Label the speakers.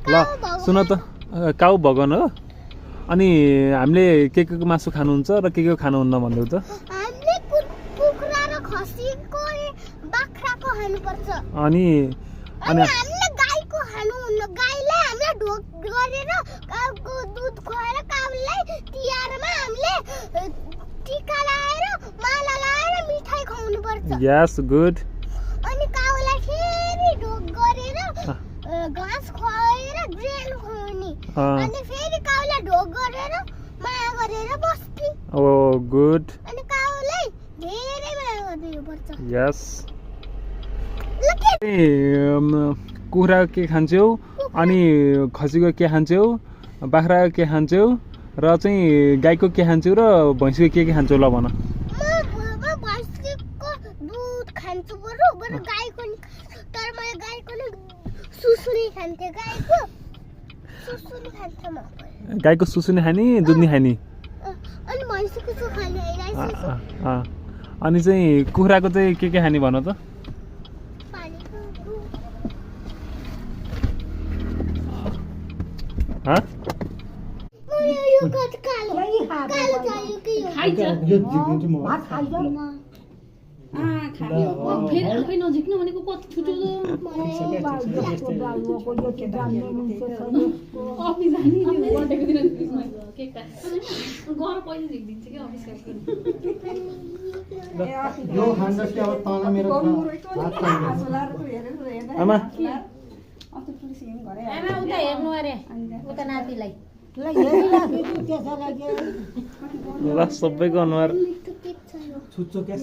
Speaker 1: ल सुन त काउ भगवान हो अनि हामीले के मासु खानुहुन्छ र के खानुहुन्न भन्दै त
Speaker 2: हामीले कुखुरा र खसीको बाख्राको खानुपर्छ
Speaker 1: अनि
Speaker 2: हामीले गाईको खानुहुन्न गाईलाई हामीले ढोक गरेर काउको दुध खुवाएर काउलाई तिहारमा हामीले टीका लगाएर माला लगाएर मिठाई खुवाउनुपर्छ
Speaker 1: यस गुड
Speaker 2: अनि काउलाई फेरि ढोक गरेर घाँस खुवाएर ग्रेन खुवाउने अनि फेरि काउलाई ढोक गरेर माया गरेर बस्ने
Speaker 1: ओ गुड
Speaker 2: अनि काउलाई धेरै माया गर्नुपर्छ
Speaker 1: यस कुखुरा के खान्छौ अनि खसीको के खान्छौ बाख्राको के खान्छौ र चाहिँ गाईको के खान्छौ र भैँसीको के खान्छौ ल भन
Speaker 2: म भैँसीको दुध खान्छु बरु गाईको नि तर म गाईको नि सुसुनी खान्थे गाईको सुसुनी खान्थे म
Speaker 1: गाईको सुसु नि खाने दुध नि खाने
Speaker 2: अनि भैँसीको सुसु खाने
Speaker 1: अनि चाहिँ कुखुराको चाहिँ के खाने भन त हाँ
Speaker 2: यो कालो कालो चाहियो कि यो
Speaker 3: भात खाइज
Speaker 4: फेरि आफै नजिक्नु भनेको कति छुट्यो अफिस जाने बर्थडेको दिन केक गर पहिले झिकिदिन्छ कि अफिस
Speaker 3: यो खान्छ कि अब तल मेरो
Speaker 1: आमा
Speaker 5: आमा उता हेर्नु अरे उता नातिलाई
Speaker 1: ल सबैको अनुहार
Speaker 3: छुच्चो के